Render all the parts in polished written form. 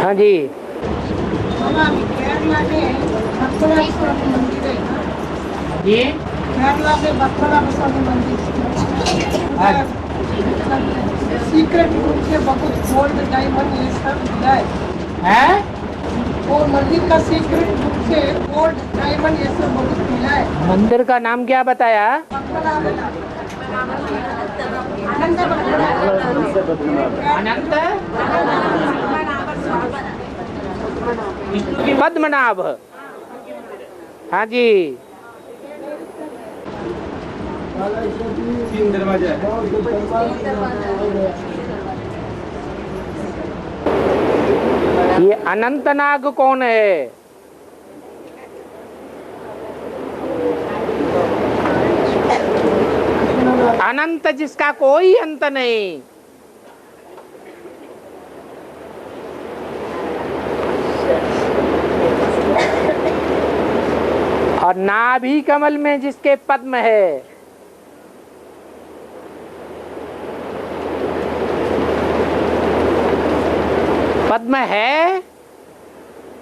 हाँ जी। केरला में बक्कलास्वामी मंदिर है ना, ये केरला में बक्कलास्वामी मंदिर सीक्रेट रूप से बहुत गोल्ड डायमंड ये सब मिला है। और मंदिर का सीक्रेट रूप से गोल्ड डायमंड ये सब बहुत मिला है। मंदिर का नाम क्या बताया? अनंत पद्मनाभ। हाँ जी। तीन दरवाजा है। ये अनंतनाग कौन है? अनंत जिसका कोई अंत नहीं। और नाभि कमल में जिसके पद्म है। पद्म है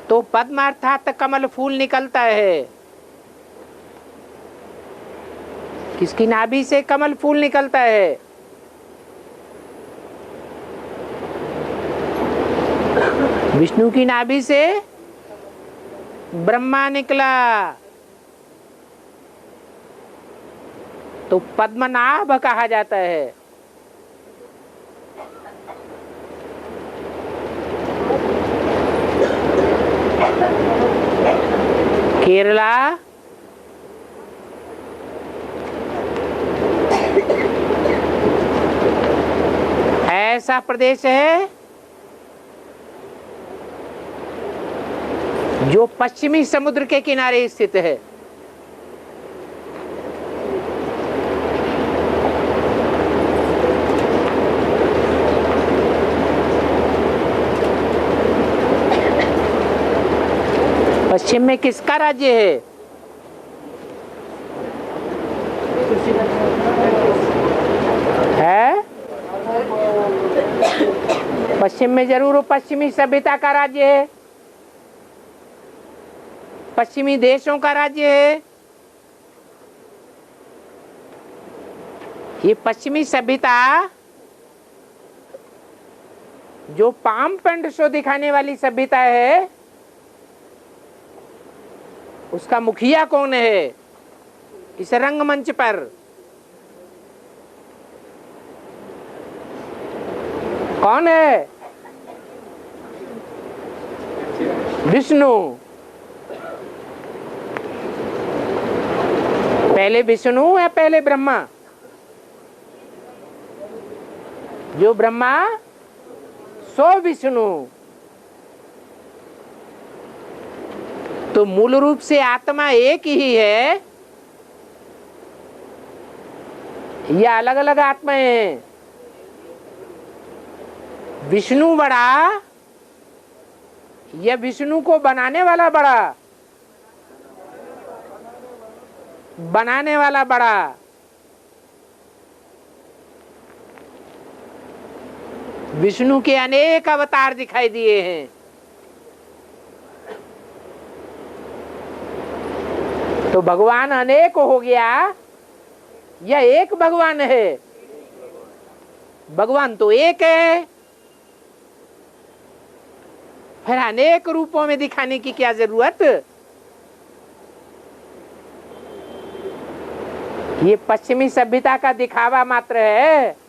तो पद्म अर्थात कमल फूल निकलता है। किसकी नाभि से कमल फूल निकलता है? विष्णु की नाभि से ब्रह्मा निकला तो पद्मनाभ कहा जाता है। केरला ऐसा प्रदेश है जो पश्चिमी समुद्र के किनारे स्थित है। पश्चिम में किसका राज्य है? पश्चिम में जरूर पश्चिमी सभ्यता का राज्य है, पश्चिमी देशों का राज्य है। ये पश्चिमी सभ्यता जो पाम पेंट शो दिखाने वाली सभ्यता है, उसका मुखिया कौन है इस रंगमंच पर? कौन है? विष्णु। पहले विष्णु या पहले ब्रह्मा? जो ब्रह्मा सो विष्णु। तो मूल रूप से आत्मा एक ही है या अलग अलग आत्माएं हैं? विष्णु बड़ा या विष्णु को बनाने वाला बड़ा? बनाने वाला बड़ा। विष्णु के अनेक अवतार दिखाई दिए हैं। तो भगवान अनेक हो गया या एक भगवान है? भगवान तो एक है, फिर अनेक रूपों में दिखाने की क्या जरूरत? ये पश्चिमी सभ्यता का दिखावा मात्र है।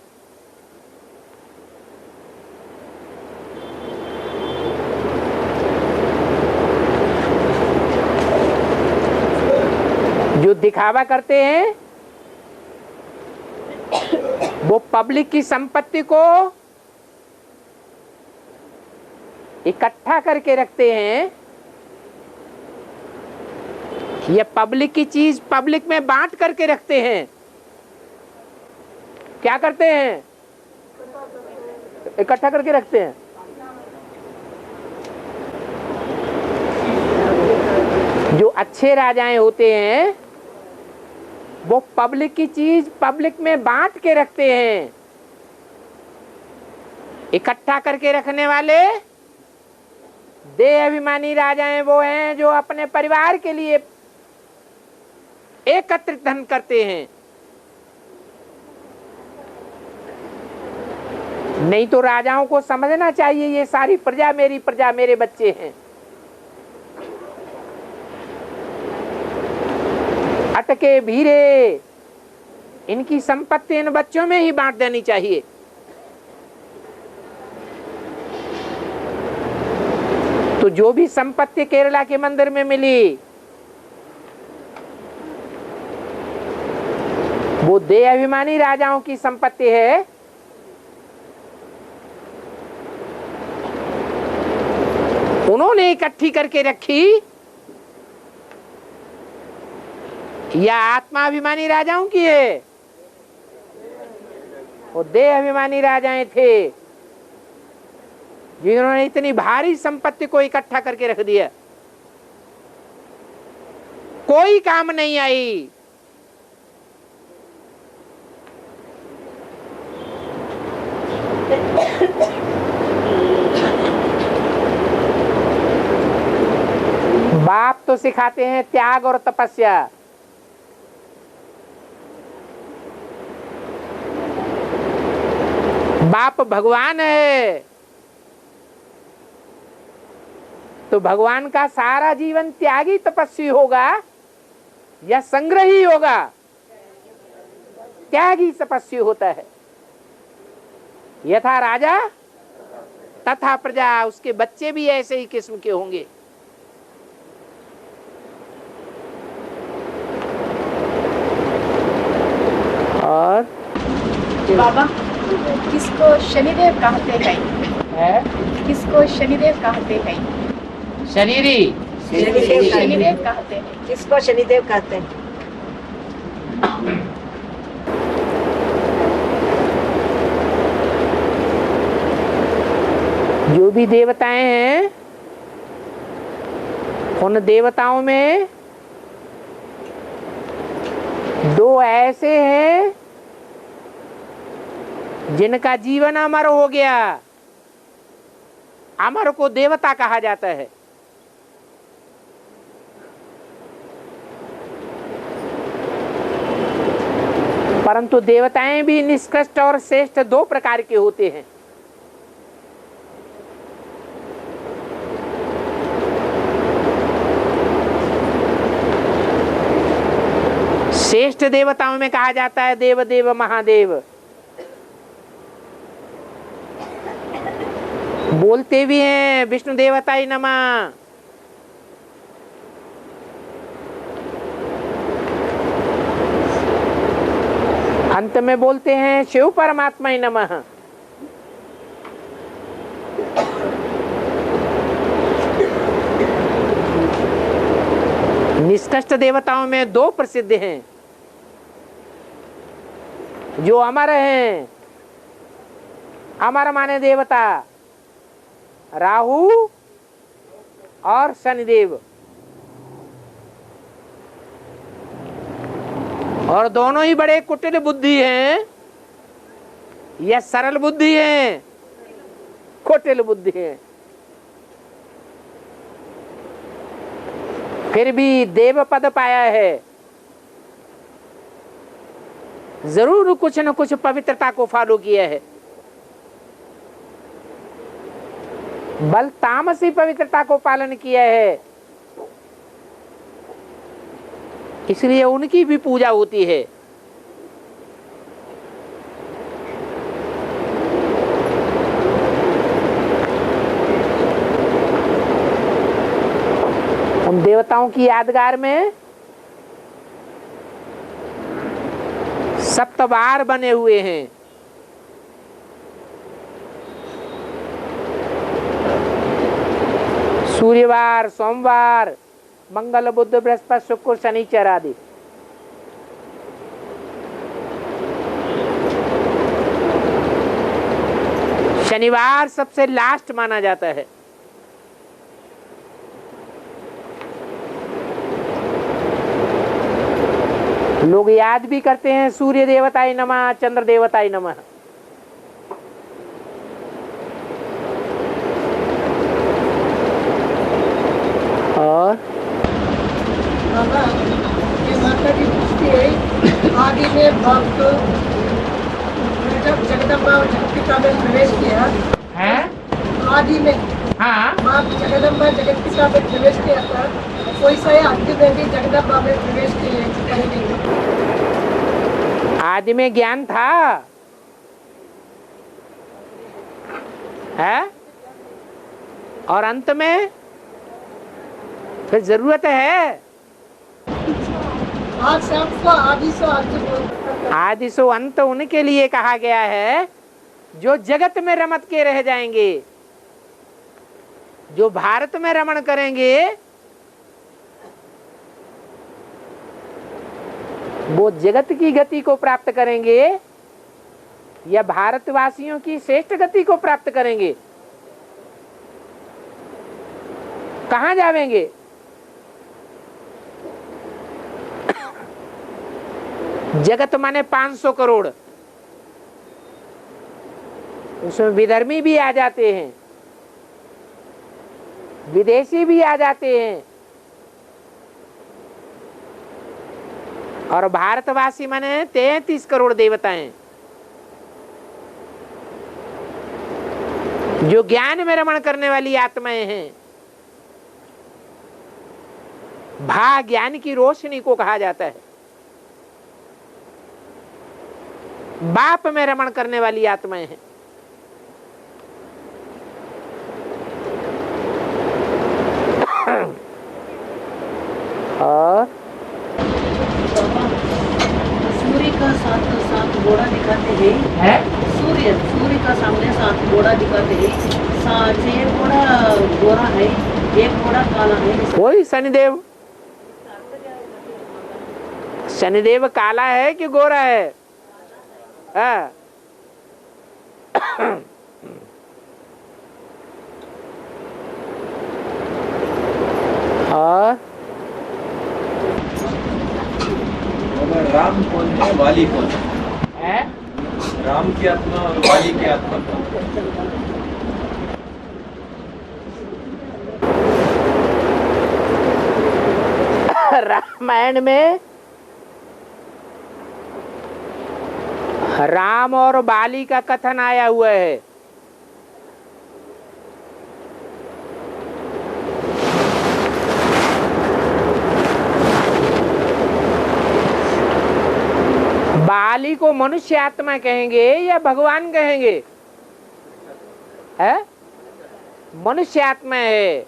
जो दिखावा करते हैं वो पब्लिक की संपत्ति को इकट्ठा करके रखते हैं या पब्लिक की चीज पब्लिक में बांट करके रखते हैं। क्या करते हैं? इकट्ठा करके रखते हैं। जो अच्छे राजाएं होते हैं वो पब्लिक की चीज पब्लिक में बांट के रखते हैं। इकट्ठा करके रखने वाले देह अभिमानी राजाएं वो हैं जो अपने परिवार के लिए एकत्रित धन करते हैं, नहीं तो राजाओं को समझना चाहिए ये सारी प्रजा मेरी प्रजा, मेरे बच्चे हैं। अटके भीरे इनकी संपत्ति इन बच्चों में ही बांट देनी चाहिए। तो जो भी संपत्ति केरला के मंदिर में मिली वो देह अभिमानी राजाओं की संपत्ति है। उन्होंने इकट्ठी करके रखी या आत्माभिमानी राजाओं की है? वो देह अभिमानी राजाएं थे जिन्होंने इतनी भारी संपत्ति को इकट्ठा करके रख दिया, कोई काम नहीं आई। बाप तो सिखाते हैं त्याग और तपस्या, बाप भगवान है तो भगवान का सारा जीवन त्यागी तपस्वी होगा या संग्रही होगा? त्यागी तपस्वी होता है। यथा राजा तथा प्रजा, उसके बच्चे भी ऐसे ही किस्म के होंगे। और बाबा, किसको शनिदेव कहते हैं? किसको शनिदेव कहते हैं? शरीरी शनिदेव कहते हैं। किसको शनिदेव कहते हैं? जो भी देवताएं हैं उन देवताओं में दो ऐसे हैं जिनका जीवन अमर हो गया। अमर को देवता कहा जाता है। परंतु देवताएं भी निष्कृष्ट और श्रेष्ठ दो प्रकार के होते हैं। श्रेष्ठ देवताओं में कहा जाता है देव देव महादेव। बोलते भी हैं विष्णु देवताय नमः। अंत में बोलते हैं शिव परमात्मा नमः। निष्कृष्ट देवताओं में दो प्रसिद्ध हैं जो अमर हैं। अमर माने देवता राहु और शनिदेव, और दोनों ही बड़े कुटिल बुद्धि हैं या सरल बुद्धि हैं? कुटिल बुद्धि हैं। फिर भी देव पद पाया है। जरूर कुछ न कुछ पवित्रता को फॉलो किया है। बल तामसी पवित्रता को पालन किया है, इसलिए उनकी भी पूजा होती है। उन देवताओं की यादगार में सप्तवार बने हुए हैं। सूर्यवार, सोमवार, मंगल, बुध, बृहस्पति, शुक्र, शनिचर आदि। शनिवार सबसे लास्ट माना जाता है। लोग याद भी करते हैं सूर्य देवताय नमः, चंद्र देवताय नमः। बाप तो जब जगदम्बा और जगतपिता में प्रवेश किया है आदि में, हाँ बाप जगदम्बा जगतपिता में प्रवेश किया था, वैसा ही आदि में भी जगदम्बा में प्रवेश किए। आदि में ज्ञान था है, और अंत में फिर जरूरत है। आज से आपको आदि से अंत, आदि सो अंत उनके लिए कहा गया है जो जगत में रमत के रह जाएंगे, जो भारत में रमण करेंगे वो जगत की गति को प्राप्त करेंगे या भारतवासियों की श्रेष्ठ गति को प्राप्त करेंगे। कहां जावेंगे? जगत माने 500 करोड़, उसमें विधर्मी भी आ जाते हैं, विदेशी भी आ जाते हैं, और भारतवासी माने 33 करोड़ देवताएं जो ज्ञान में रमण करने वाली आत्माएं हैं। भा ज्ञान की रोशनी को कहा जाता है। बाप में रमण करने वाली आत्माएं हैं। और सूर्य का सात घोड़ा दिखाते हैं, सूर्य का सामने 7 घोड़ा दिखाते हैं। 6 घोड़ा गोरा है, 1 घोड़ा काला है। वही शनिदेव। शनिदेव काला है कि गोरा है? हाँ। और राम कौन है, वाली कौन है? राम की आत्मा और वाली की आत्मा कौन है? रामायण में राम और बाली का कथन आया हुआ है। बाली को मनुष्य आत्मा कहेंगे या भगवान कहेंगे? है मनुष्य आत्मा है,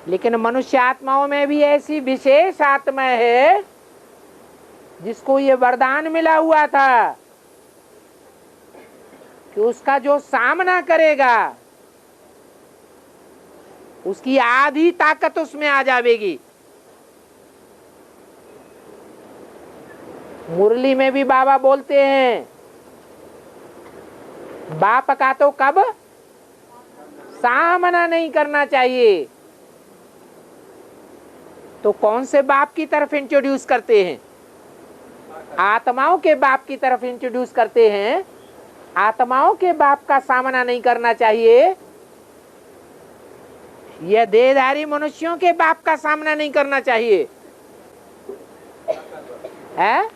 लेकिन मनुष्य आत्माओं में भी ऐसी विशेष आत्मा है जिसको ये वरदान मिला हुआ था कि उसका जो सामना करेगा उसकी आधी ताकत उसमें आ जाएगी। मुरली में भी बाबा बोलते हैं बाप का तो कब सामना नहीं करना चाहिए। तो कौन से बाप की तरफ इंट्रोड्यूस करते हैं? आत्माओं के बाप की तरफ इंट्रोड्यूस करते हैं। आत्माओं के बाप का सामना नहीं करना चाहिए यह देहधारी मनुष्यों के बाप का सामना नहीं करना चाहिए। है?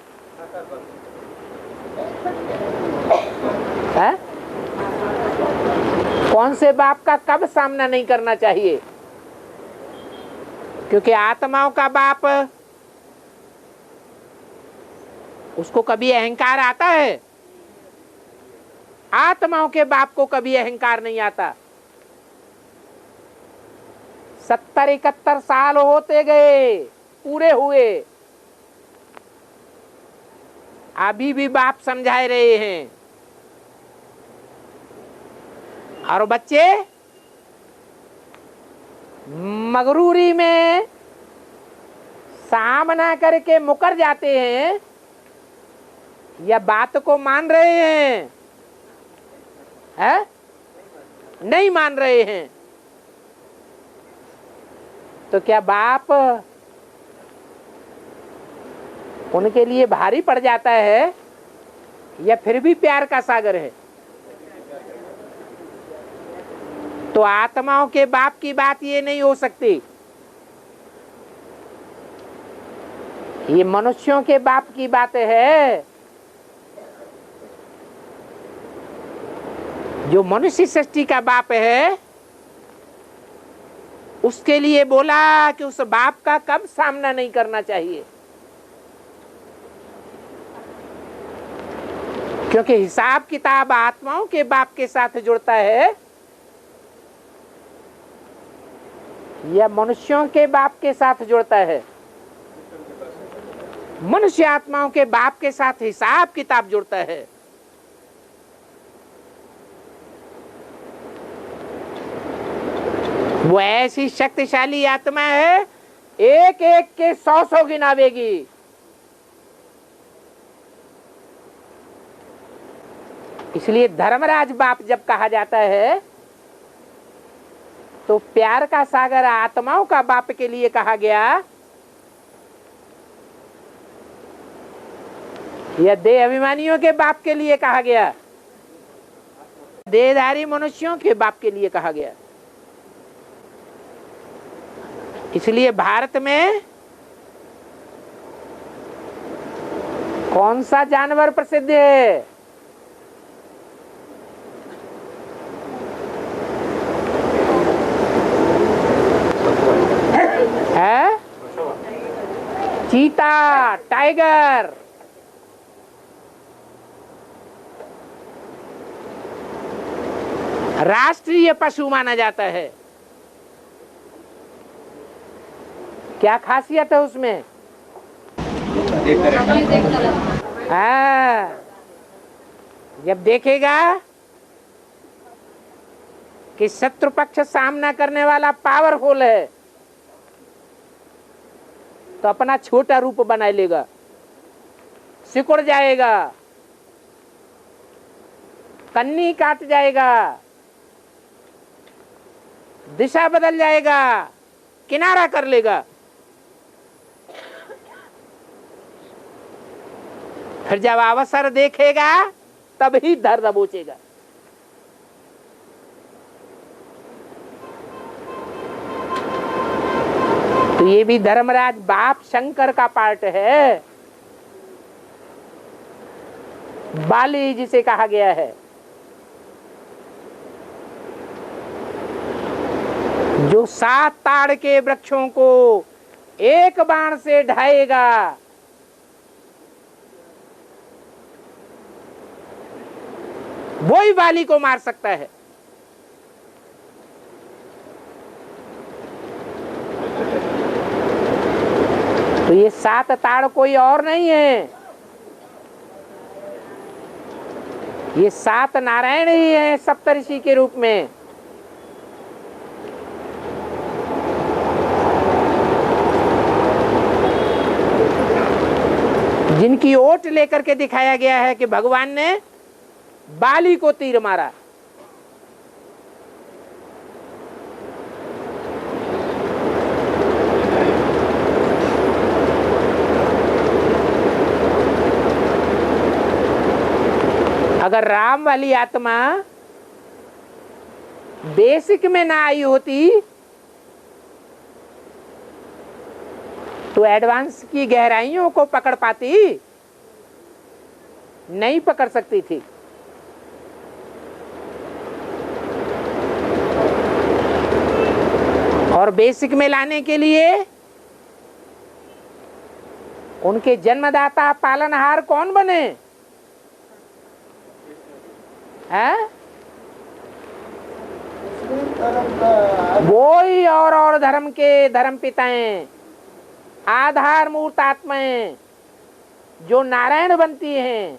है? कौन से बाप का कब सामना नहीं करना चाहिए? क्योंकि आत्माओं का बाप उसको कभी अहंकार आता है? आत्माओं के बाप को कभी अहंकार नहीं आता। 70-71 साल होते गए, पूरे हुए, अभी भी बाप समझाए रहे हैं। और बच्चे मगरूरी में सामना करके मुकर जाते हैं या बात को मान रहे हैं? है? नहीं मान रहे हैं। तो क्या बाप उनके लिए भारी पड़ जाता है या फिर भी प्यार का सागर है? तो आत्माओं के बाप की बात ये नहीं हो सकती ये मनुष्यों के बाप की बात है। जो मनुष्य सृष्टि का बाप है उसके लिए बोला कि उस बाप का कब सामना नहीं करना चाहिए, क्योंकि हिसाब किताब आत्माओं के बाप के साथ जुड़ता है या मनुष्यों के बाप के साथ जुड़ता है। मनुष्य आत्माओं के बाप के साथ हिसाब किताब जुड़ता है। वो ऐसी शक्तिशाली आत्मा है, एक एक के 100 गिनावेगी। इसलिए धर्मराज बाप जब कहा जाता है तो प्यार का सागर आत्माओं का बाप के लिए कहा गया या देह अभिमानियों के बाप के लिए कहा गया, देहधारी मनुष्यों के बाप के लिए कहा गया। इसलिए भारत में कौन सा जानवर प्रसिद्ध है? है चीता, टाइगर। राष्ट्रीय पशु माना जाता है। क्या खासियत है उसमें? हाँ, जब देखेगा कि शत्रु पक्ष सामना करने वाला पावरफुल है तो अपना छोटा रूप बना लेगा, सिकुड़ जाएगा, कन्नी काट जाएगा, दिशा बदल जाएगा, किनारा कर लेगा। फिर जब अवसर देखेगा तब ही धर दबोचेगा। तो ये भी धर्मराज बाप शंकर का पार्ट है। बाली जिसे कहा गया है, जो 7 ताड़ के वृक्षों को एक बाण से ढाएगा, वो ही बाली को मार सकता है। तो ये 7 ताड़ कोई और नहीं है, ये 7 नारायण ही है सप्तऋषि के रूप में। जिनकी ओट लेकर के दिखाया गया है कि भगवान ने बाली को तीर मारा। अगर राम वाली आत्मा बेसिक में ना आई होती तो एडवांस की गहराइयों को पकड़ पाती? नहीं पकड़ सकती थी। और बेसिक में लाने के लिए उनके जन्मदाता पालनहार कौन बने? हैं? वो ही और धर्म के धर्म पिता हैं, आधार मूर्त आत्माएं जो नारायण बनती हैं।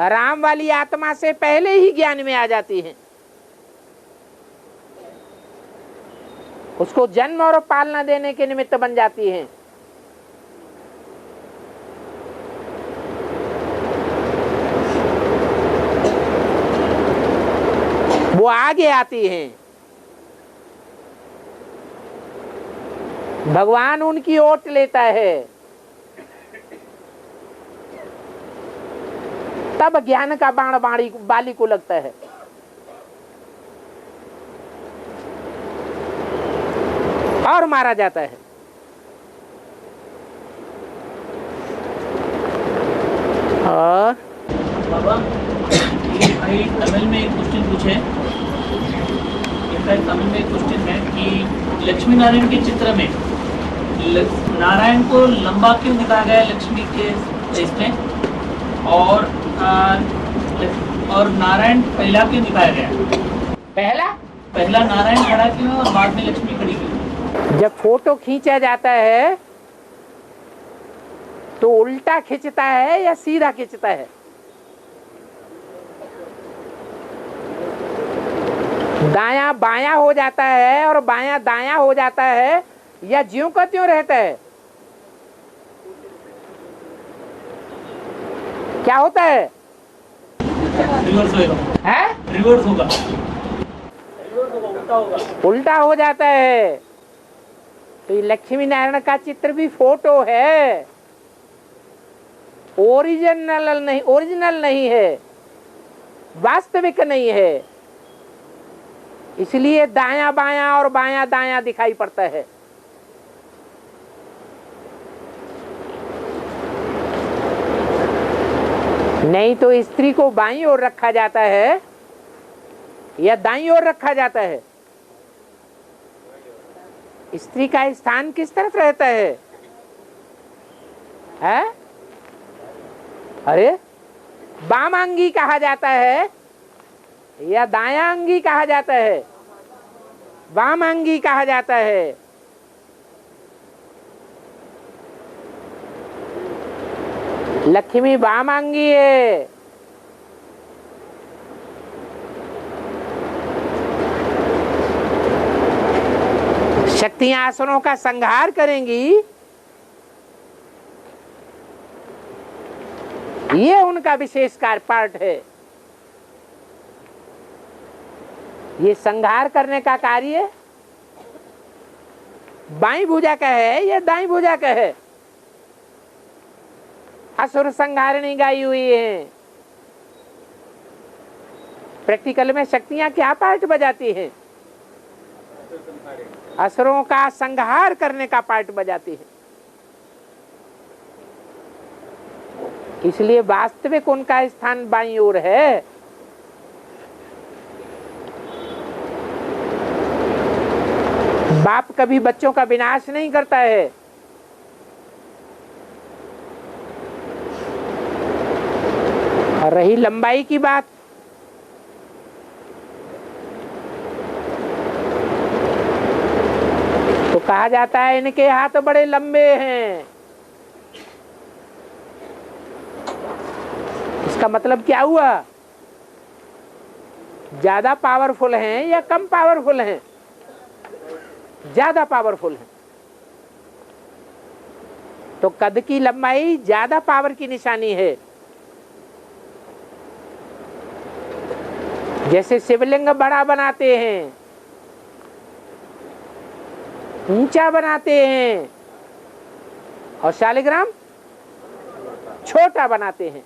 राम वाली आत्मा से पहले ही ज्ञान में आ जाती हैं, उसको जन्म और पालना देने के निमित्त बन जाती हैं। वो आगे आती हैं, भगवान उनकी ओट लेता है, तब ज्ञान का बाण बाली को लगता है। और मारा जाता है। और बाबा ये भाई तमिल में एक क्वेश्चन पूछे, ये भाई तमिल में एक क्वेश्चन है कि लक्ष्मी नारायण के चित्र में नारायण को लंबा क्यों दिखाया गया है लक्ष्मी के इसमें, और नारायण पहला क्यों दिखाया गया? पहला नारायण खड़ा क्यों और बाद में लक्ष्मी खड़ी क्यों? जब फोटो खींचा जाता है तो उल्टा खींचता है या सीधा खींचता है? दायां बायां हो जाता है और बायां दायां हो जाता है या ज्यों का त्यों रहता है? क्या होता है? रिवर्स होगा, है रिवर्स होगा, उल्टा होगा, उल्टा हो जाता है। तो ये लक्ष्मी नारायण का चित्र भी फोटो है, ओरिजिनल नहीं है, वास्तविक नहीं है। इसलिए दायां बायां और बायां दायां दिखाई पड़ता है। नहीं तो स्त्री को बाईं ओर रखा जाता है या दाईं ओर रखा जाता है? स्त्री का स्थान किस तरफ रहता है? हैं? अरे वामांगी कहा जाता है या दायांगी कहा जाता है? वामांगी कहा जाता है। लक्ष्मी वामांगी है। शक्तियां आसुरों का संहार करेंगी, ये उनका विशेष कार्य पार्ट है। ये संहार करने का कार्य बाईं भुजा का है या दाईं भुजा का है? असुर संहारिणी गाई हुई है। प्रैक्टिकल में शक्तियां क्या पार्ट बजाती हैं? असुरों का संहार करने का पार्ट बजाती है। इसलिए वास्तविक उनका स्थान बाईं ओर है। बाप कभी बच्चों का विनाश नहीं करता है। और रही लंबाई की बात, तो कहा जाता है इनके हाथ बड़े लंबे हैं। इसका मतलब क्या हुआ? ज्यादा पावरफुल हैं या कम पावरफुल हैं? ज्यादा पावरफुल हैं। तो कद की लंबाई ज्यादा पावर की निशानी है। जैसे शिवलिंग बड़ा बनाते हैं, ऊंचा बनाते हैं, और शालिग्राम छोटा बनाते हैं।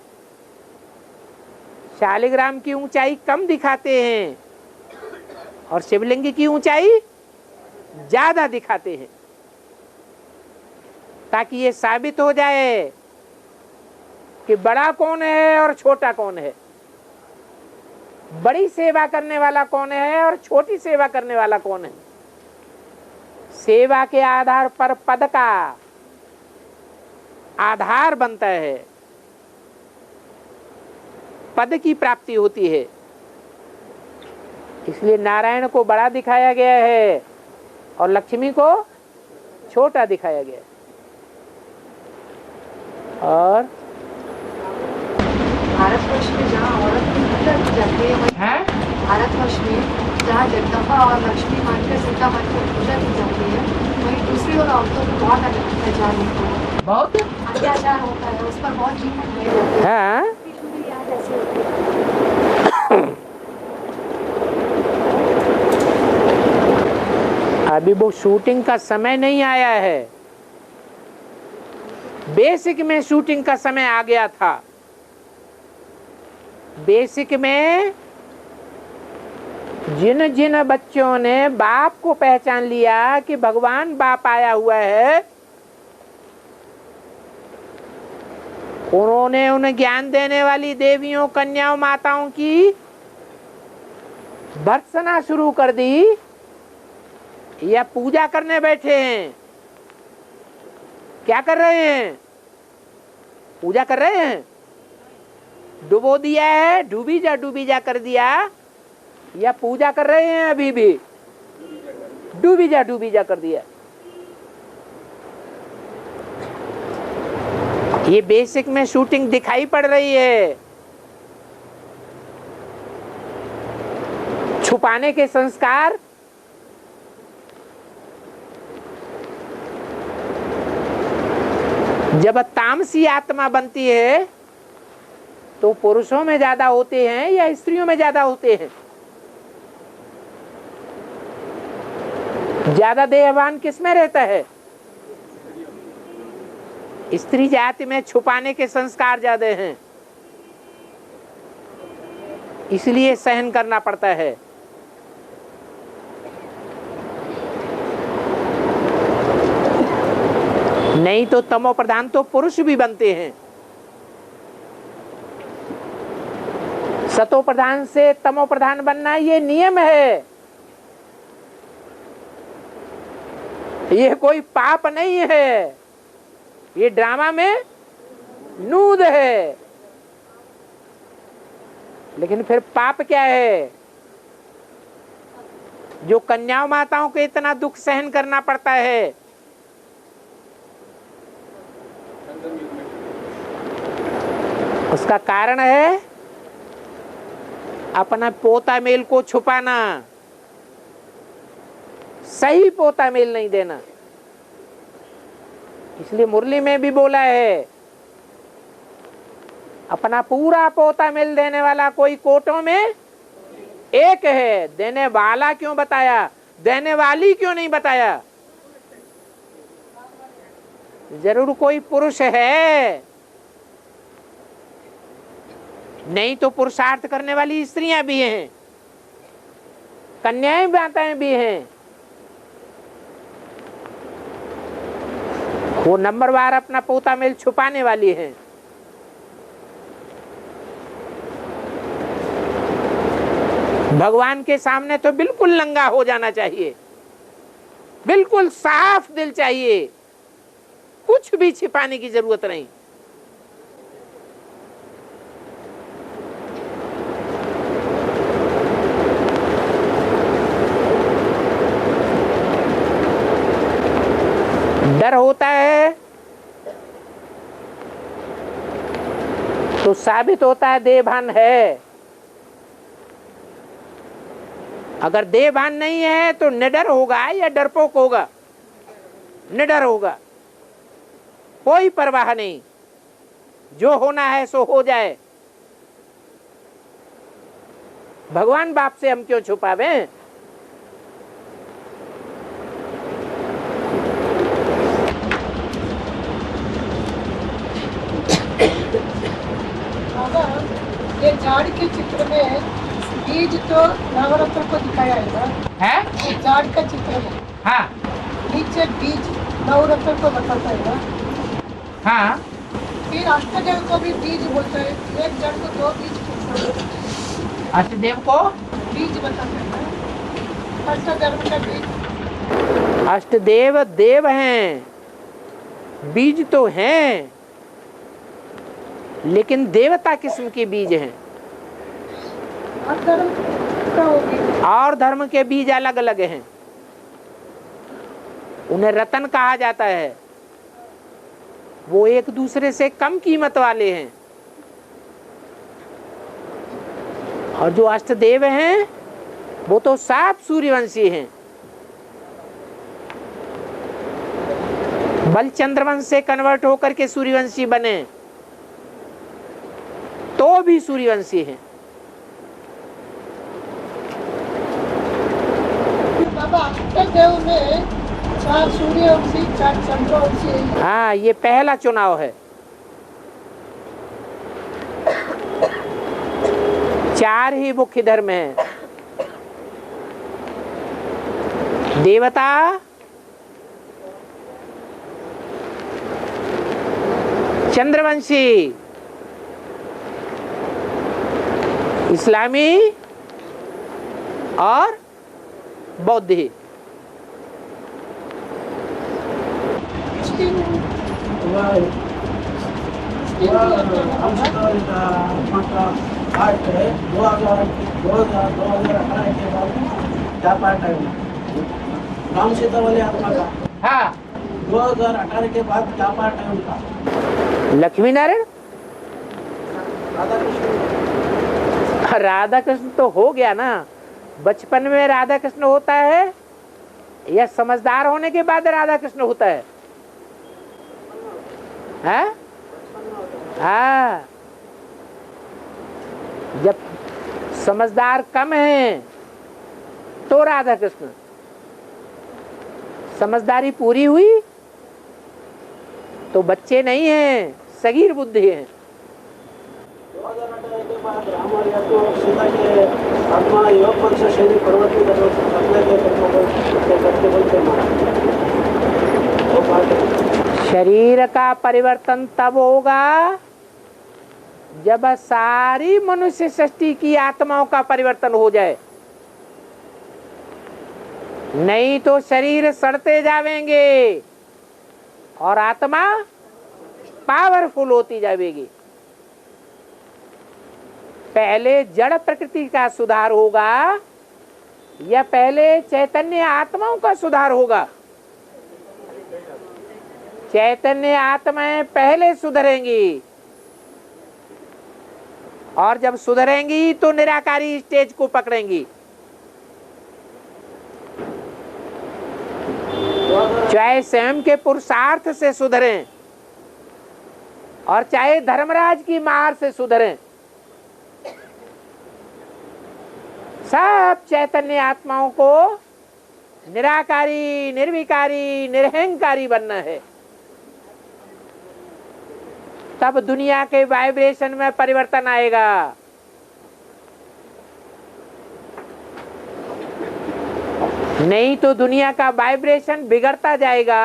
शालिग्राम की ऊंचाई कम दिखाते हैं और शिवलिंग की ऊंचाई ज्यादा दिखाते हैं, ताकि ये साबित हो जाए कि बड़ा कौन है और छोटा कौन है, बड़ी सेवा करने वाला कौन है और छोटी सेवा करने वाला कौन है। सेवा के आधार पर पद का आधार बनता है, पद की प्राप्ति होती है। इसलिए नारायण को बड़ा दिखाया गया है और लक्ष्मी को छोटा दिखाया गया है। और भारतवर्ष में जहाँ औरत की पूजा की जाती है, भारतवर्ष में जहाँ जगदम्बा और लक्ष्मी मानकर सीता मानकर पूजा की जाती है, वहीं दूसरी ओर औरतों को बहुत अत्याचार होता है, बहुत अत्याचार होता है, उस पर बहुत जीवन नहीं होती है। अभी वो शूटिंग का समय नहीं आया है। बेसिक में शूटिंग का समय आ गया था। बेसिक में जिन जिन बच्चों ने बाप को पहचान लिया कि भगवान बाप आया हुआ है, उन्होंने उन्हें ज्ञान देने वाली देवियों, कन्याओं, माताओं की भर्त्सना शुरू कर दी या पूजा करने बैठे हैं? क्या कर रहे हैं? पूजा कर रहे हैं? डुबो दिया है, डूबी जा कर दिया, या पूजा कर रहे हैं अभी भी? डूबी जा कर दिया। ये बेसिक में शूटिंग दिखाई पड़ रही है। छुपाने के संस्कार जब तामसी आत्मा बनती है तो पुरुषों में ज्यादा होते हैं या स्त्रियों में ज्यादा होते हैं? ज्यादा देहवान किसमें रहता है? स्त्री जाति में छुपाने के संस्कार ज्यादा हैं, इसलिए सहन करना पड़ता है। नहीं तो तमो प्रधान तो पुरुष भी बनते हैं। सतो प्रधान से तमो प्रधान बनना ये नियम है, ये कोई पाप नहीं है, ये ड्रामा में नूद है। लेकिन फिर पाप क्या है? जो कन्याओं माताओं को इतना दुख सहन करना पड़ता है, उसका कारण है अपना पोता मेल को छुपाना, सही पोता मेल नहीं देना। इसलिए मुरली में भी बोला है, अपना पूरा पोता मेल देने वाला कोई कोटों में एक है। देने वाला क्यों बताया, देने वाली क्यों नहीं बताया? जरूर कोई पुरुष है, नहीं तो पुरुषार्थ करने वाली स्त्रियां भी हैं, कन्याएं माताएं भी हैं। वो नंबरवार अपना पोता मेल छुपाने वाली हैं। भगवान के सामने तो बिल्कुल नंगा हो जाना चाहिए, बिल्कुल साफ दिल चाहिए, कुछ भी छिपाने की जरूरत नहीं। डर होता है तो साबित होता है देहभान है। अगर देहभान नहीं है तो निडर होगा या डरपोक होगा? निडर होगा, कोई परवाह नहीं, जो होना है सो हो जाए। भगवान बाप से हम क्यों छुपावे? ये झाड़ के चित्र में बीज तो नवरत्न को दिखाया है ना? है? ये झाड़ का चित्र में हाँ नीचे बीज नवरत्न को बताता है ना? हाँ। फिर अष्टदेव को भी बीज बोलता है, एक जड़ को दो बीज बोलता है। अष्टदेव को बीज बताता है ना? अष्टधर्म का बीज। अष्टदेव देव हैं, बीज तो हैं, लेकिन देवता किस्म के बीज हैं। और धर्म का होगी, और धर्म के बीज अलग अलग हैं। उन्हें रतन कहा जाता है, वो एक दूसरे से कम कीमत वाले हैं। और जो अष्टदेव हैं वो तो साफ सूर्यवंशी हैं। बल चंद्रवंश से कन्वर्ट होकर के सूर्यवंशी बने तो भी सूर्यवंशी हैं। बाबा अष्टदेव में 4 सूर्यवंशी 4 चंद्रवंशी। हाँ, ये पहला चुनाव है। 4 ही मुख्य धर्म हैं, देवता, चंद्रवंशी, इस्लामी और बौद्ध। राम सीता वाले आत्मा का हाँ, 2018 के बाद क्या पार्ट है उनका? लक्ष्मी नारायण, राधा कृष्ण। राधा कृष्ण तो हो गया ना। बचपन में राधा कृष्ण होता है या समझदार होने के बाद राधा कृष्ण होता है? हाँ? हाँ, जब समझदार कम है तो राधा कृष्ण, समझदारी पूरी हुई तो बच्चे नहीं हैं, सगीर बुद्धि हैं। 2018 के बाद राम और सीता के आत्मा योग बल से शरीर परिवर्तित करते। शरीर का परिवर्तन तब होगा जब सारी मनुष्य सृष्टि की आत्माओं का परिवर्तन हो जाए, नहीं तो शरीर सड़ते जावेंगे और आत्मा पावरफुल होती जाएगी। पहले जड़ प्रकृति का सुधार होगा या पहले चैतन्य आत्माओं का सुधार होगा? चैतन्य आत्माएं पहले सुधरेंगी और जब सुधरेंगी तो निराकारी स्टेज को पकड़ेंगी। चाहे स्वयं के पुरुषार्थ से सुधरें और चाहे धर्मराज की मार से सुधरें, सब चैतन्य आत्माओं को निराकारी, निर्विकारी, निरहंकारी बनना है। तब दुनिया के वाइब्रेशन में परिवर्तन आएगा। नहीं तो दुनिया का वाइब्रेशन बिगड़ता जाएगा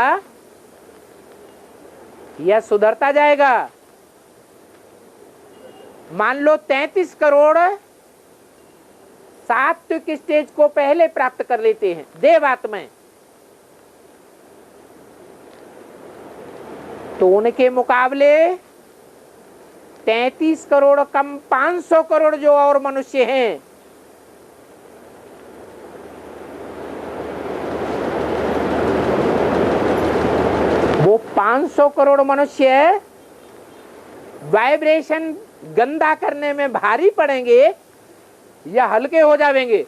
या सुधरता जाएगा। मान लो 33 करोड़ सात्विक स्टेज को पहले प्राप्त कर लेते हैं देवात्माएं, तो उनके मुकाबले 33 करोड़ कम 500 करोड़ जो और मनुष्य हैं, वो 500 करोड़ मनुष्य वाइब्रेशन गंदा करने में भारी पड़ेंगे या हल्के हो जाएंगे?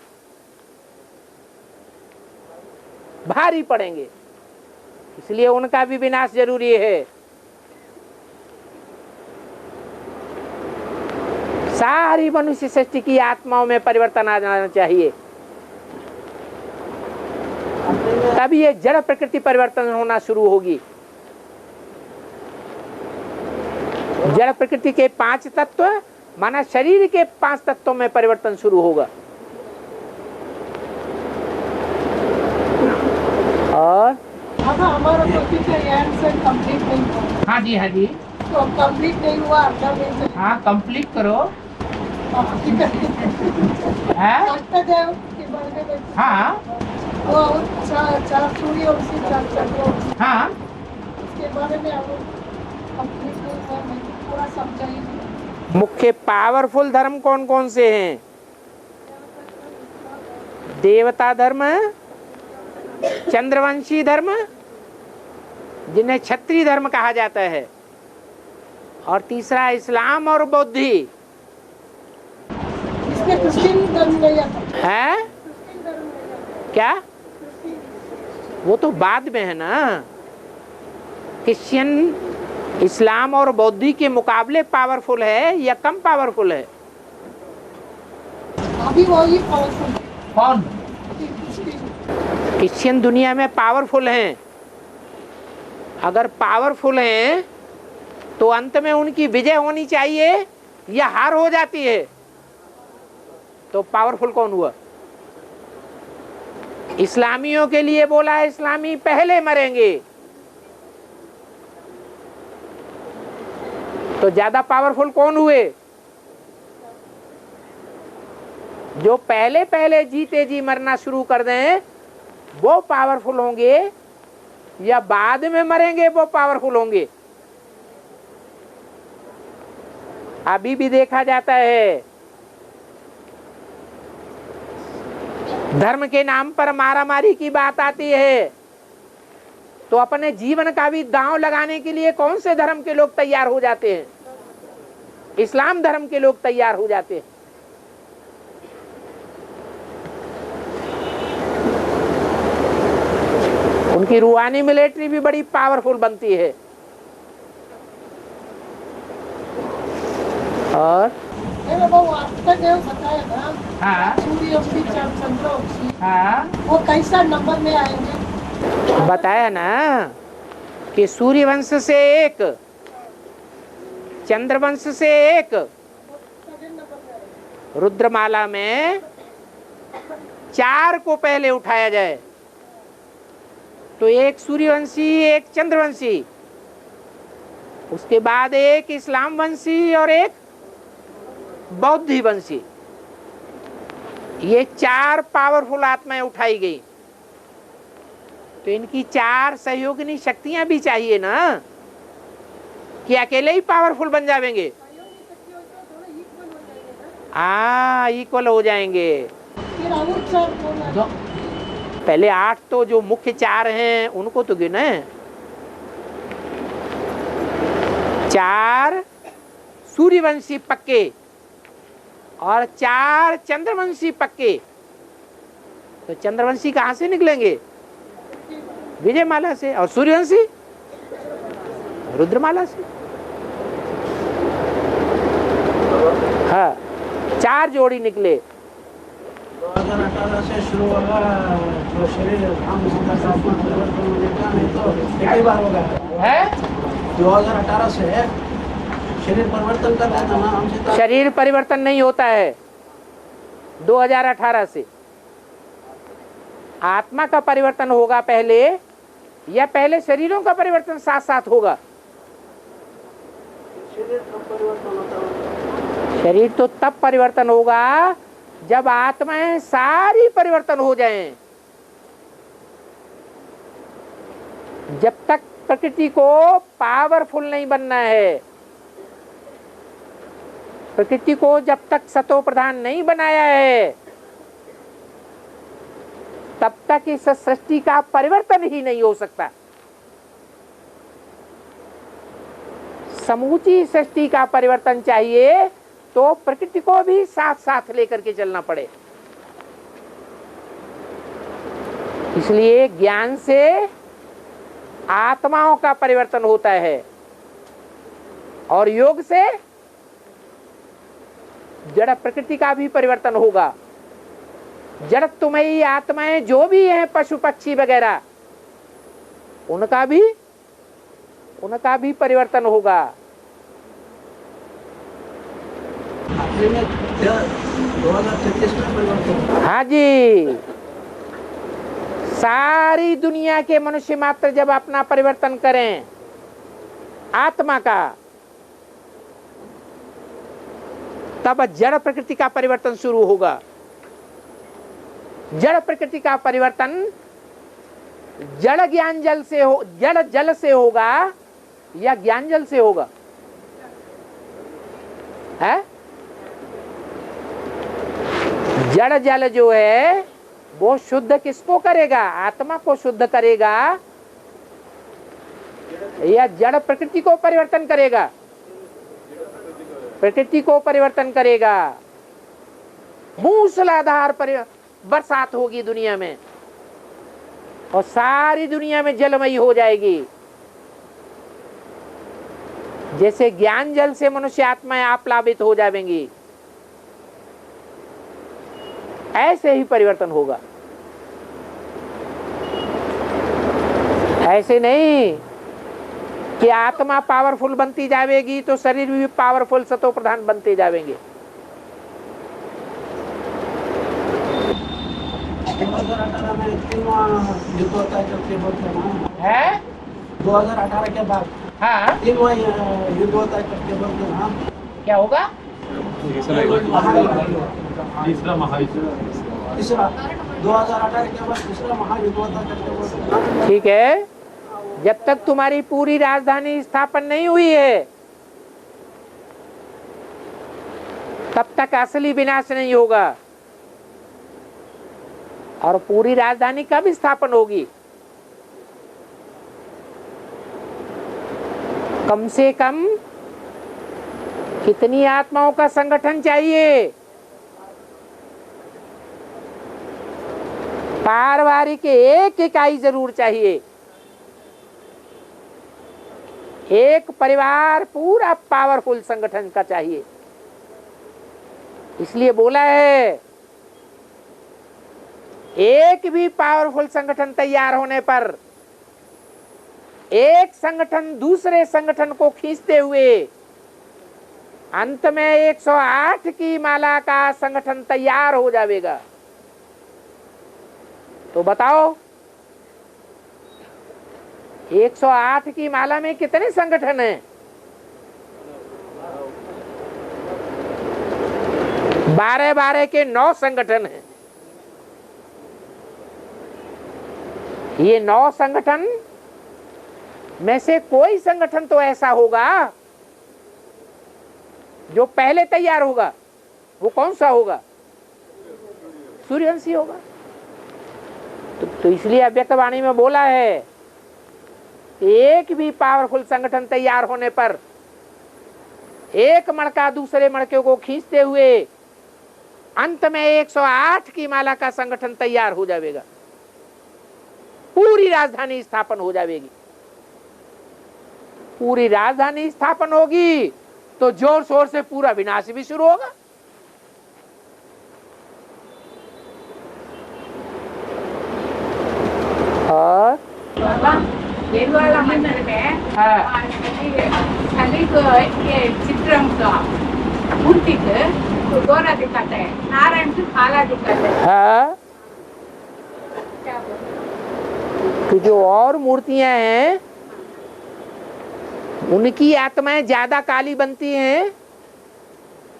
भारी पड़ेंगे। इसलिए उनका भी विनाश जरूरी है। सारी मनुष्य सृष्टि की आत्माओं में परिवर्तन आ जाना चाहिए, तभी ये जड़ प्रकृति परिवर्तन होना शुरू होगी। जड़ प्रकृति के 5 तत्व माना शरीर के 5 तत्वों में परिवर्तन शुरू होगा। और हमारा एंड कंप्लीट नहीं हुआ। हाँ जी, हाँ जी, तो कंप्लीट नहीं हुआ, अर्धा मिनट। हाँ, कंप्लीट करो। अष्टदेव के बारे में हाँ, वो चार सूर्य और चार चंद्र, हाँ, उसके बारे में हम कंप्लीट नहीं हुआ, मैं पूरा समझाइए। मुख्य पावरफुल धर्म कौन कौन से हैं? देवता धर्म, चंद्रवंशी धर्म जिन्हें क्षत्रिय धर्म कहा जाता है, और तीसरा इस्लाम और बौद्धि। इसमें क्रिश्चियन धर्म नहीं आता है क्या? वो तो बाद में है ना। क्रिश्चियन इस्लाम और बौद्धि के मुकाबले पावरफुल है या कम पावरफुल है? अभी वही पावरफुल। कौन? क्रिश्चियन दुनिया में पावरफुल हैं। अगर पावरफुल हैं तो अंत में उनकी विजय होनी चाहिए या हार हो जाती है? तो पावरफुल कौन हुआ? इस्लामियों के लिए बोला है इस्लामी पहले मरेंगे, तो ज्यादा पावरफुल कौन हुए? जो पहले पहले जीते जी मरना शुरू कर दें वो पावरफुल होंगे या बाद में मरेंगे वो पावरफुल होंगे? अभी भी देखा जाता है धर्म के नाम पर मारामारी की बात आती है तो अपने जीवन का भी दांव लगाने के लिए कौन से धर्म के लोग तैयार हो जाते हैं? इस्लाम धर्म के लोग तैयार हो जाते हैं। उनकी रूहानी मिलिट्री भी बड़ी पावरफुल बनती है। और बाबू आपका जो बताया ना, हाँ सूर्यवंशी चंद्रवंशी, हाँ वो कैसा नंबर में आएंगे? बताया ना कि सूर्यवंश से एक, चंद्रवंश से एक, रुद्रमाला में 4 को पहले उठाया जाए तो एक सूर्यवंशी, एक चंद्रवंशी, उसके बाद एक इस्लाम वंशी और एक बौद्ध वंशी। ये 4 पावरफुल आत्माएं उठाई गई तो इनकी 4 सहयोगिनी शक्तियां भी चाहिए ना कि अकेले ही पावरफुल बन जाएंगे? इक्वल हो जाएंगे। फिर और 4 कौन है? पहले 8 तो जो मुख्य 4 हैं उनको तो गिने। 4 सूर्यवंशी पक्के और 4 चंद्रवंशी पक्के। तो चंद्रवंशी कहां से निकलेंगे? विजयमाला से। और सूर्यवंशी रुद्रमाला से। हाँ 4 जोड़ी निकले। 2018 से शुरू होगा जो शरीर हम तो कई बार होगा है 2018 से शरीर परिवर्तन कर रहा था ना हमसे। शरीर परिवर्तन नहीं होता है 2018 से। आत्मा का परिवर्तन होगा पहले या पहले शरीरों का परिवर्तन साथ साथ होगा? शरीर का परिवर्तन होता है। शरीर तो तब परिवर्तन होगा जब आत्माएं सारी परिवर्तन हो जाएं। जब तक प्रकृति को पावरफुल नहीं बनना है, प्रकृति को जब तक सतो प्रधान नहीं बनाया है, तब तक इस सृष्टि का परिवर्तन ही नहीं हो सकता। समूची सृष्टि का परिवर्तन चाहिए तो प्रकृति को भी साथ साथ लेकर के चलना पड़े। इसलिए ज्ञान से आत्माओं का परिवर्तन होता है और योग से जड़ प्रकृति का भी परिवर्तन होगा। जड़त्वमयी आत्माएं जो भी हैं, पशु पक्षी वगैरह, उनका भी परिवर्तन होगा। 2036 में परिवर्तन। हाँ जी, सारी दुनिया के मनुष्य मात्र जब अपना परिवर्तन करें आत्मा का, तब जड़ प्रकृति का परिवर्तन शुरू होगा। जड़ प्रकृति का परिवर्तन जड़ ज्ञान जल से हो, जड़ जल से होगा या ज्ञान जल से होगा? है जड़ जल जो है वो शुद्ध किसको करेगा? आत्मा को शुद्ध करेगा या जड़ प्रकृति को परिवर्तन करेगा? प्रकृति को परिवर्तन करेगा। मूसलाधार बरसात होगी दुनिया में और सारी दुनिया में जलमयी हो जाएगी। जैसे ज्ञान जल से मनुष्य आत्माएं आप्लावित हो जाएंगी, ऐसे ही परिवर्तन होगा। ऐसे नहीं कि आत्मा पावरफुल बनती जाएगी तो शरीर भी पावरफुल सतो प्रधान बनते जाएंगे। 2018 में 3वां युद्ध होता है जब से बोलते हैं है 2018 के बाद हाँ 3वां युद्ध होता है करके बोलते हैं। क्या होगा? तीसरा महायुद्ध। तीसरा 2018 के बाद दूसरा महायुद्ध हुआ था करके। ठीक है, जब तक तुम्हारी पूरी राजधानी स्थापन नहीं हुई है तब तक असली विनाश नहीं होगा। और पूरी राजधानी कब स्थापन होगी? कम से कम कितनी आत्माओं का संगठन चाहिए? पारिवारिक एक इकाई जरूर चाहिए। एक परिवार पूरा पावरफुल संगठन का चाहिए। इसलिए बोला है एक भी पावरफुल संगठन तैयार होने पर एक संगठन दूसरे संगठन को खींचते हुए अंत में 108 की माला का संगठन तैयार हो जाएगा। तो बताओ 108 की माला में कितने संगठन हैं? 12-12 के 9 संगठन हैं। ये 9 संगठन में से कोई संगठन तो ऐसा होगा जो पहले तैयार होगा। वो कौन सा होगा? सूर्यवंशी होगा। तो इसलिए अव्यक्तवाणी में बोला है एक भी पावरफुल संगठन तैयार होने पर एक मणका दूसरे मणके को खींचते हुए अंत में 108 की माला का संगठन तैयार हो जाएगा। पूरी राजधानी स्थापन हो जाएगी। पूरी राजधानी स्थापन होगी तो जोर शोर से पूरा विनाश भी शुरू होगा। और निर्वाला मंदिर में शनि को ये चित्रम का मूर्ति को गोरा दिखाते हैं, नारायण को काला दिखाते हैं। हाँ, तो जो और मूर्तियां हैं उनकी आत्माएं ज्यादा काली बनती हैं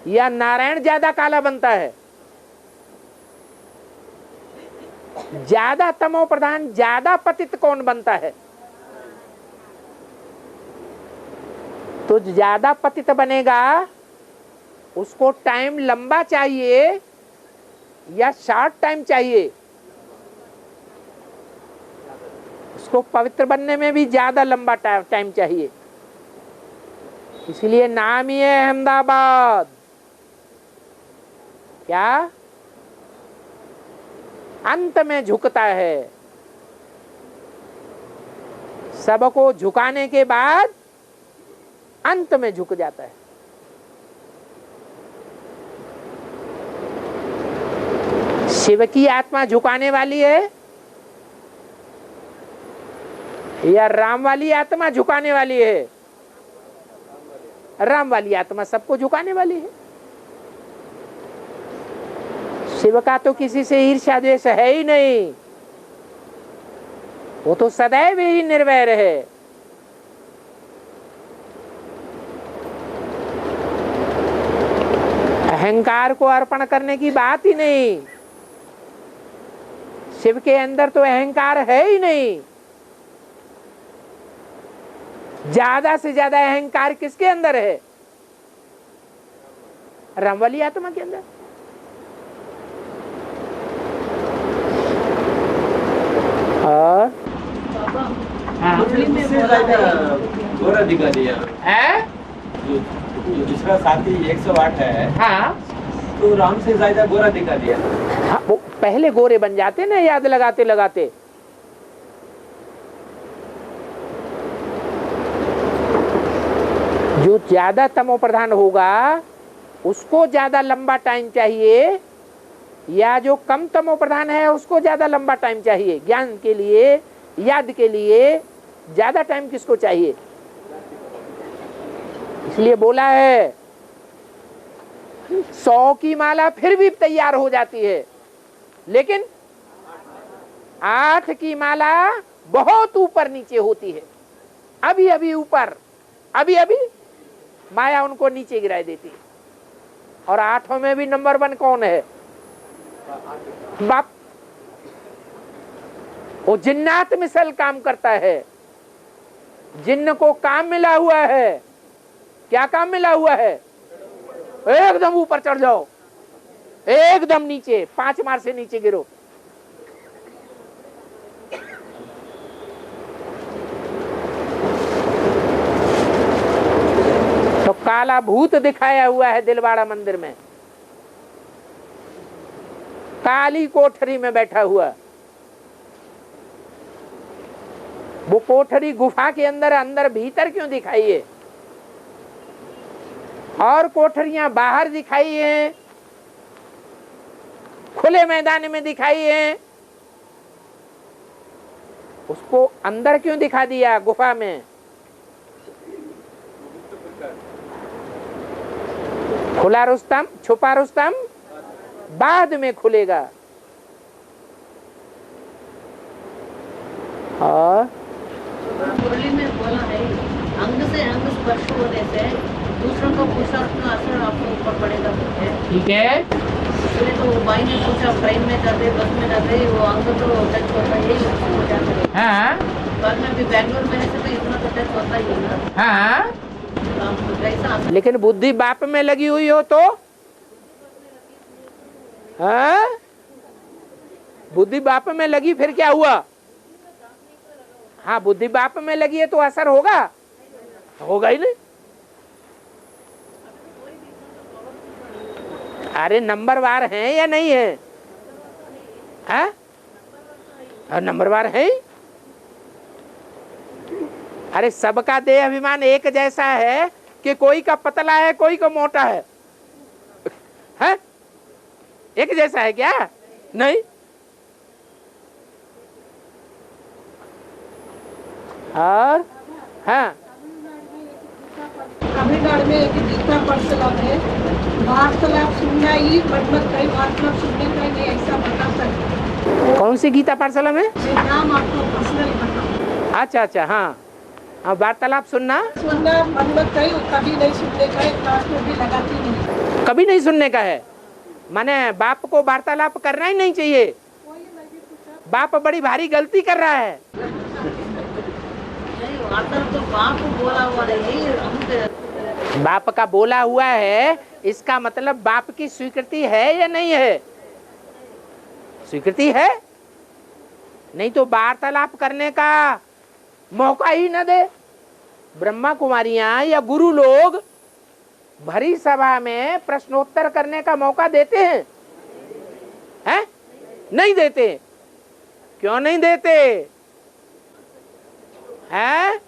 या नारायण ज्यादा काला बनता है? ज्यादा तमो प्रधान ज्यादा पतित कौन बनता है? तो ज्यादा पतित बनेगा उसको टाइम लंबा चाहिए या शॉर्ट टाइम चाहिए? उसको पवित्र बनने में भी ज्यादा लंबा टाइम चाहिए। इसलिए नाम ही है अहमदाबाद। क्या? अंत में झुकता है। सबको झुकाने के बाद अंत में झुक जाता है। शिव की आत्मा झुकाने वाली है या राम वाली आत्मा झुकाने वाली है? राम वाली आत्मा सबको झुकाने वाली है। शिव का तो किसी से ईर्ष्या द्वेष है ही नहीं। वो तो सदैव ही निर्वैर है। अहंकार को अर्पण करने की बात ही नहीं। शिव के अंदर तो अहंकार है ही नहीं। ज्यादा से ज्यादा अहंकार किसके अंदर है? राम वाली आत्मा के अंदर। और मुरली में बोला है गोरा दिखा दिया है? जो दूसरा साथी 108 है, हाँ, तो राम से ज्यादा गोरा दिखा दिया। हाँ, वो पहले गोरे बन जाते ना याद लगाते लगाते। जो ज्यादा तमो प्रधान होगा उसको ज्यादा लंबा टाइम चाहिए या जो कम तमो प्रधान है उसको ज्यादा लंबा टाइम चाहिए? ज्ञान के लिए, याद के लिए ज्यादा टाइम किसको चाहिए? इसलिए बोला है 100 की माला फिर भी तैयार हो जाती है, लेकिन 8 की माला बहुत ऊपर नीचे होती है। अभी अभी ऊपर, अभी अभी माया उनको नीचे गिरा देती है। और 8 में भी नंबर 1 कौन है? बाप। वो जिन्नात मिसल काम करता है। जिन्न को काम मिला हुआ है। क्या काम मिला हुआ है? एकदम ऊपर चढ़ जाओ, एकदम नीचे 5 मार से नीचे गिरो। तो काला भूत दिखाया हुआ है दिलवाड़ा मंदिर में, काली कोठरी में बैठा हुआ। वो कोठरी गुफा के अंदर अंदर भीतर क्यों दिखाई है? और कोठरियां बाहर दिखाई हैं, खुले मैदान में दिखाई हैं, उसको अंदर क्यों दिखा दिया गुफा में? खुला रुस्तम, छुपा रुस्तम बाद में खुलेगा। और मुरली में बोला है, अंग से अंग स्पर्श होने से दूसरों का पुरुषार्थ का असर आपके ऊपर पड़ेगा। ठीक है, इसलिए तो वो भाई ने पूछा, ट्रेन में जाते बस में जाते वो अंग तो टच होता ही हो जाता है। हाँ बस में भी बैंगलोर में रहते तो इतना तो टच होता ही है ना। हाँ, तो कैसा लेकिन बुद्धि बाप में लगी हुई हो तो? हाँ, बुद्धि बाप में लगी फिर क्या हुआ? हाँ, बुद्धि बाप में लगी है तो असर होगा? होगा ही नहीं। अरे नंबरवार हैं या नहीं है? हाँ, नंबरवार है। अरे सबका देह अभिमान एक जैसा है कि कोई का पतला है कोई का मोटा है, है? एक जैसा है क्या? नहीं। और हाँ, तमिलनाडु में एक गीता पाठशाला में वार्तालाप सुनना ही मतलब कई वार्तालाप सुनने का नहीं, ऐसा बता सकते। कौन सी गीता पाठशाला में? ये नाम आपको पर्सनल बताओ। अच्छा अच्छा, हाँ हाँ, वार्तालाप सुनना मतलब कहीं कभी नहीं सुनने का है, क्लास में भी लगाती नहीं। कभी नहीं सुनने का है, माने बाप को वार्तालाप करना ही नहीं चाहिए। बाप बड़ी भारी गलती कर रहा है। तो बाप बोला हुआ नहीं, बाप का बोला हुआ है, इसका मतलब बाप की स्वीकृति है या नहीं है? स्वीकृति है, नहीं तो वार्तालाप करने का मौका ही न दे। ब्रह्मा कुमारियां या गुरु लोग भरी सभा में प्रश्नोत्तर करने का मौका देते हैं? हैं? नहीं देते। क्यों नहीं देते? हैं?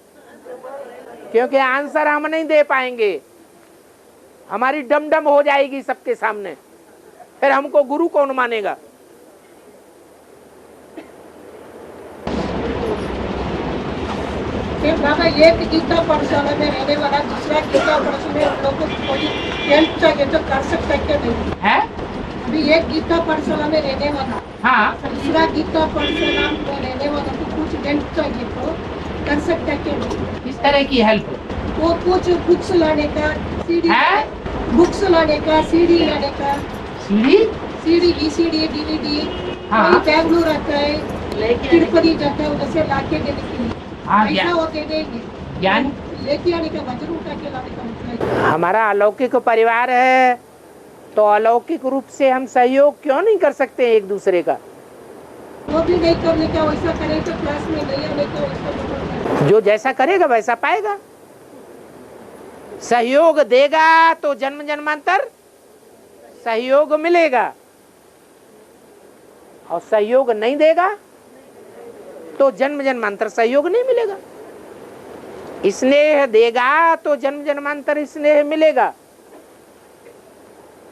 क्योंकि आंसर हम नहीं दे पाएंगे, हमारी डम डम हो जाएगी सबके सामने, फिर हमको गुरु कौन मानेगा? फिर बाबा एक गीता पाठशाला में रहने वाला दूसरा गीता पाठशाला में हम लोग को कोई हेल्प चाहिए तो कर सकता है क्या? नहीं है? अभी एक गीता पाठशाला में रहने वाला, हाँ, दूसरा गीता पाठशाला में रहने वाला को कुछ हेल्प चाहिए तो कर सकता है क्या? नहीं किस तरह की हेल्प? वो कुछ बुक्स लाने का, सीडी है? बुक्स लाने का, सीडी लाने का, सीढ़ी? सीडी VCD DVD, हाँ। कोई बैंगलोर आता है, लेके तिरुपति जाता है, उधर से लाके देने के लिए हाँ, पैसा वो दे देंगे। ज्ञान लेके आने का, वजन उठा के लाने का मतलब है। हमारा अलौकिक परिवार है, तो अलौकिक रूप से हम सहयोग क्यों नहीं कर सकते एक दूसरे का? वो भी नहीं करने का, वैसा करे तो क्लास में नहीं आने का, वैसा जो जैसा करेगा वैसा पाएगा। सहयोग देगा तो जन्म जन्मांतर सहयोग मिलेगा, और सहयोग नहीं देगा तो जन्म जन्मांतर सहयोग नहीं मिलेगा। स्नेह देगा तो जन्म जन्मांतर स्नेह मिलेगा,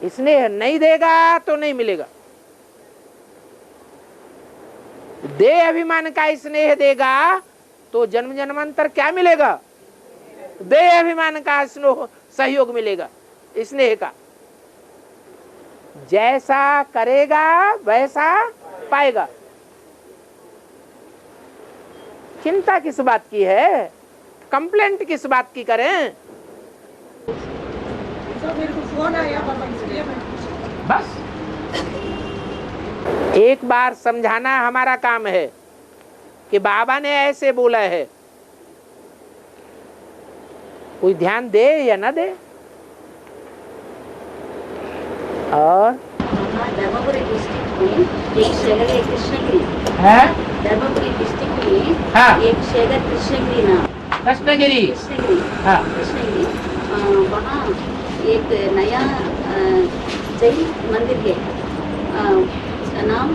स्नेह नहीं देगा तो नहीं मिलेगा। देह अभिमान का स्नेह देगा तो जन्म जन्मांतर क्या मिलेगा? देह अभिमान का सहयोग मिलेगा, स्नेह का। जैसा करेगा वैसा पाएगा। चिंता किस बात की है? कंप्लेंट किस बात की करें? तो मेरे को फोन आया बाबा, इसलिए बस एक बार समझाना हमारा काम है कि बाबा ने ऐसे बोला है, कोई ध्यान दे या ना दे। और धर्मपुरी डिस्ट्रिक्ट में एक शहर है कृष्णगिरी है, धर्मपुरी डिस्ट्रिक्ट में हाँ। एक शहर कृष्णगिरी नाम कृष्णगिरी, कृष्णगिरी हाँ। कृष्णगिरी वहाँ एक नया जैन मंदिर है, नाम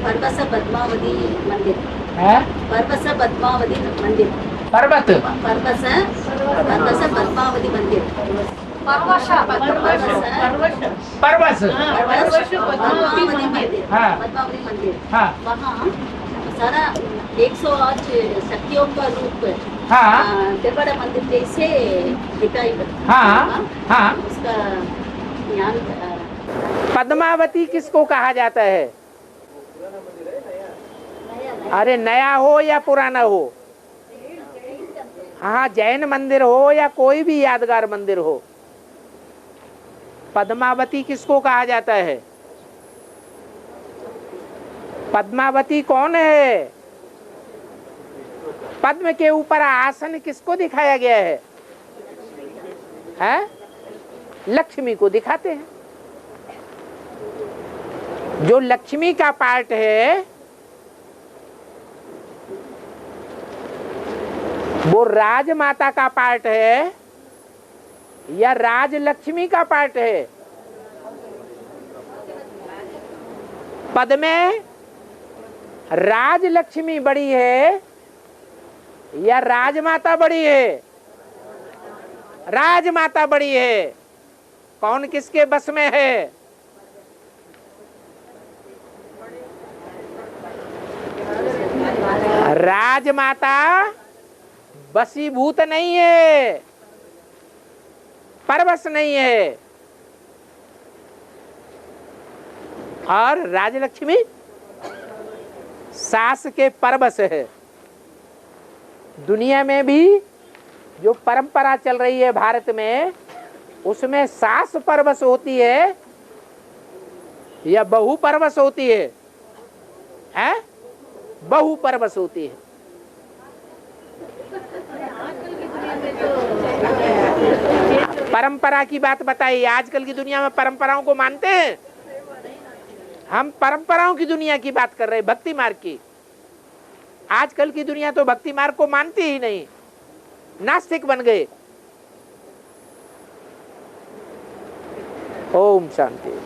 पर्वस पद्मावती मंदिर, है पर्वस पद्मावती मंदिर, पर्वत, पर्वस पर्वस पद्मावती मंदिर, पर्वस, पद्मावती मंदिर, हाँ। पद्मावती मंदिर। हाँ। वहाँ सारा 108 शक्तियों का रूप हाँ। देवड़ा मंदिर जैसे दिखाई पड़ता। हाँ, हाँ। उसका ज्ञान पद्मावती किसको कहा जाता है? अरे नया हो या पुराना हो, हाँ, जैन मंदिर हो या कोई भी यादगार मंदिर हो, पद्मावती किसको कहा जाता है? पद्मावती कौन है? पद्म के ऊपर आसन किसको दिखाया गया है? हैं? लक्ष्मी को दिखाते हैं। जो लक्ष्मी का पार्ट है वो राजमाता का पार्ट है या राजलक्ष्मी का पार्ट है? पद में राजलक्ष्मी बड़ी है या राजमाता बड़ी है? राजमाता बड़ी है। कौन किसके बस में है? राजमाता बसीभूत नहीं है, परवश नहीं है, और राजलक्ष्मी सास के परवश है। दुनिया में भी जो परंपरा चल रही है भारत में, उसमें सास परवश होती है या बहू परवश होती है? हैं? बहू परवश होती है। परंपरा की बात बताइए, आजकल की दुनिया में परंपराओं को मानते हैं? हम परंपराओं की दुनिया की बात कर रहे हैं, भक्ति मार्ग की। आजकल की दुनिया तो भक्ति मार्ग को मानती ही नहीं, नास्तिक बन गए। ओम शांति।